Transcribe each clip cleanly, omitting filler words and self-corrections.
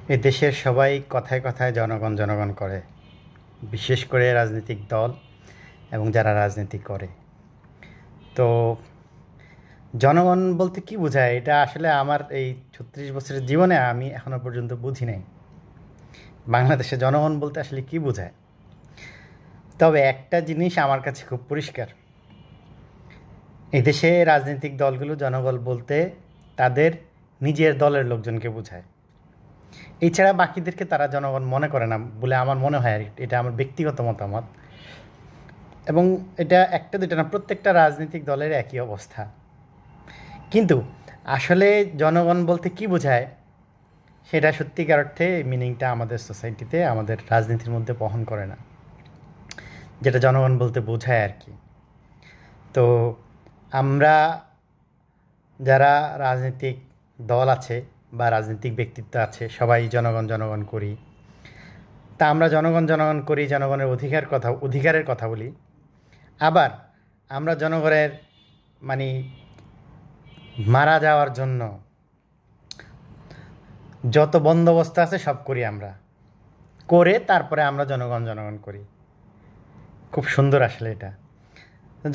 এ দেশের সবাই কথায় কথায় জনগণ জনগণ করে, বিশেষ করে রাজনৈতিক দল এবং যারা রাজনীতি করে। তো জনগণ বলতে কি বোঝায়, এটা আসলে আমার এই ৩৬ বছরের জীবনে আমি এখনো পর্যন্ত বুঝি নাই বাংলাদেশে জনগণ বলতে আসলে কি বোঝায়। তবে একটা জিনিস আমার কাছে খুব পরিষ্কার, এই দেশে রাজনৈতিক দলগুলো জনগণ বলতে তাদের নিজের দলের লোকজনকে বোঝায়। এছাড়া বাকিদেরকে তারা জনগণ মনে করে না বলে আমার মনে হয়, আর এটা আমার ব্যক্তিগত মতামত। এবং এটা একটা দুটো না, প্রত্যেকটা রাজনৈতিক দলের একই অবস্থা। কিন্তু আসলে জনগণ বলতে কি বোঝায় সেটা সত্যিকার অর্থে মিনিংটা আমাদের সোসাইটিতে, আমাদের রাজনীতির মধ্যে বহন করে না, যেটা জনগণ বলতে বোঝায় আর কি। তো আমরা যারা রাজনৈতিক দল আছে বা রাজনৈতিক ব্যক্তিত্ব আছে সবাই জনগণ জনগণ করি। তা আমরা জনগণ জনগণ করি, জনগণের অধিকারের কথা বলি। আবার আমরা জনগণের মানে মারা যাওয়ার জন্য যত বন্দোবস্ত আছে সব করি আমরা, করে তারপরে আমরা জনগণ জনগণ করি। খুব সুন্দর আসলে এটা।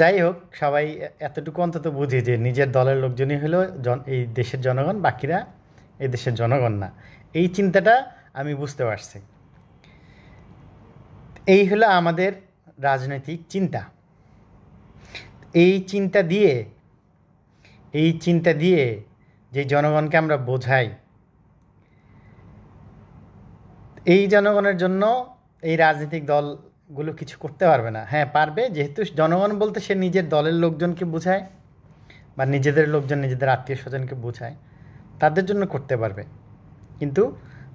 যাই হোক, সবাই এতটুকু অন্তত বুঝি যে নিজের দলের লোকজনই হলো এই দেশের জনগণ, বাকিরা এই দেশের জনগণ না। এই চিন্তাটা আমি বুঝতে পারছি। এই হলো আমাদের রাজনৈতিক চিন্তা। এই চিন্তা দিয়ে যে জনগণকে আমরা বোঝাই, এই জনগণের জন্য এই রাজনৈতিক দলগুলো কিছু করতে পারবে না। হ্যাঁ পারবে, যেহেতু জনগণ বলতে সে নিজের দলের লোকজনকে বোঝায় বা নিজেদের লোকজন নিজেদের আত্মীয় স্বজনকে বোঝায়, তাদের জন্য করতে পারবে। কিন্তু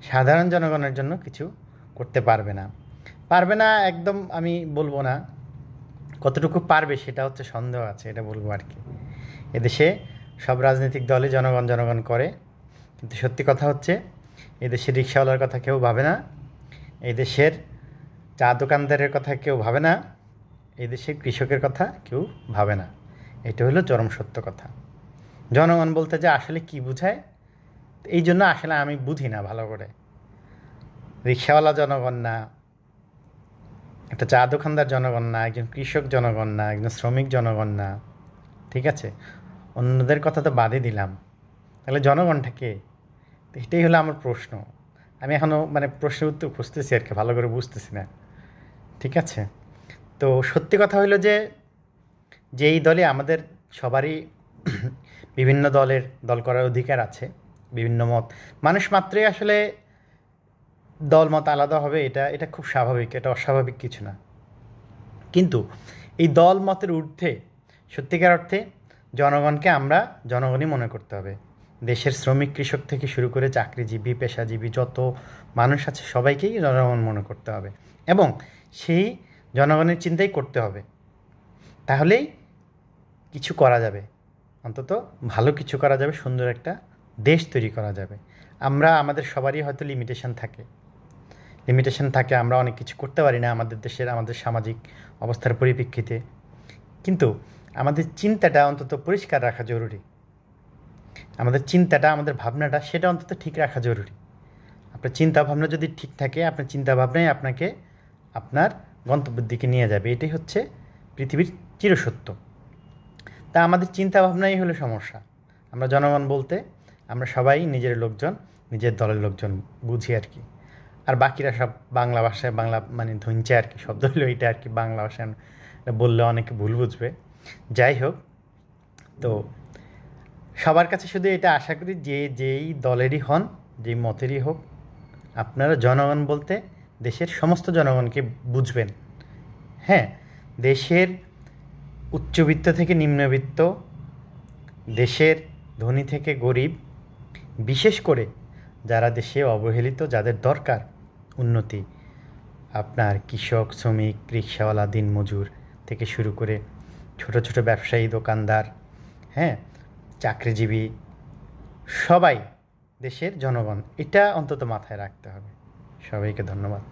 সাধারণ জনগণের জন্য কিছু করতে পারবে না। একদম আমি বলবো না, কতটুকু পারবে সেটা হচ্ছে সন্দেহ আছে, এটা বলবো আর কি। এদেশে সব রাজনৈতিক দলই জনগণ জনগণ করে, কিন্তু সত্যি কথা হচ্ছে এদেশের রিক্সাওয়ালার কথা কেউ ভাবে না, এই দেশের চা দোকানদারের কথা কেউ ভাবে না, এই দেশের কৃষকের কথা কেউ ভাবে না। এটা হলো চরম সত্য কথা। জনগণ বলতে যে আসলে কি বোঝায়, এই জন্য আসলে আমি বুঝি না ভালো করে। রিক্সাওয়ালা জনগণ না, একটা চা দোকানদার জনগণ না, একজন কৃষক জনগণ না, একজন শ্রমিক জনগণ না, ঠিক আছে? অন্যদের কথা তো বাদই দিলাম, তাহলে জনগণটা কে? এটাই হলো আমার প্রশ্ন। আমি এখনও প্রশ্নের উত্তর খুঁজতেছি আর কি, ভালো করে বুঝতেছি না, ঠিক আছে? তো সত্যি কথা হলো যে যেই দলে আমাদের সবারই বিভিন্ন দল করার অধিকার আছে, বিভিন্ন মত, মানুষ মাত্রই আসলে দল মত আলাদা হবে, এটা খুব স্বাভাবিক, এটা অস্বাভাবিক কিছু না। কিন্তু এই দল মতের ঊর্ধ্বে সত্যিকার অর্থে জনগণকে আমরা জনগণই মনে করতে হবে। দেশের শ্রমিক কৃষক থেকে শুরু করে চাকরিজীবী পেশাজীবী যত মানুষ আছে সবাইকেই জনগণ মনে করতে হবে, এবং সেই জনগণের চিন্তাই করতে হবে। তাহলেই কিছু করা যাবে, অন্তত ভালো কিছু করা যাবে, সুন্দর একটা দেশ তৈরি করা যাবে। আমাদের সবারই হয়তো লিমিটেশন থাকে, আমরা অনেক কিছু করতে পারি না আমাদের দেশের, আমাদের সামাজিক অবস্থার পরিপ্রেক্ষিতে। কিন্তু আমাদের চিন্তাটা অন্তত পরিষ্কার রাখা জরুরি, আমাদের চিন্তাটা, আমাদের ভাবনাটা, সেটা অন্তত ঠিক রাখা জরুরি। আপনার চিন্তা ভাবনা যদি ঠিক থাকে, আপনার চিন্তা ভাবনাই আপনাকে আপনার গন্তব্যের দিকে নিয়ে যাবে। এটাই হচ্ছে পৃথিবীর চিরসত্য। তা আমাদের চিন্তা ভাবনাই হলো সমস্যা। আমরা জনগণ বলতে আমরা সবাই নিজের লোকজন, নিজের দলের লোকজন বুঝি আর কি। আর বাকিরা সব বাংলা ভাষায়, বাংলা ধুনছে আর কি, শব্দ হলো এটা আর কি, বাংলা ভাষায় বললে অনেকে ভুল বুঝবে। যাই হোক, তো সবার কাছে শুধু এটা আশা করি যে যেই দলেরই হন, যেই মতেরই হোক, আপনারা জনগণ বলতে দেশের সমস্ত জনগণকে বুঝবেন। হ্যাঁ, দেশের উচ্চবিত্ত থেকে নিম্নবিত্ত, দেশের ধনী থেকে গরিব, বিশেষ করে যারা দেশে অবহেলিত, যাদের দরকার উন্নতি, আপনার কৃষক, শ্রমিক, রিক্সাওয়ালা, দিনমজুর থেকে শুরু করে ছোট ছোট ব্যবসায়ী, দোকানদার, হ্যাঁ, চাকরিজীবী, সবাই দেশের জনগণ। এটা অন্তত মাথায় রাখতে হবে। সবাইকে ধন্যবাদ।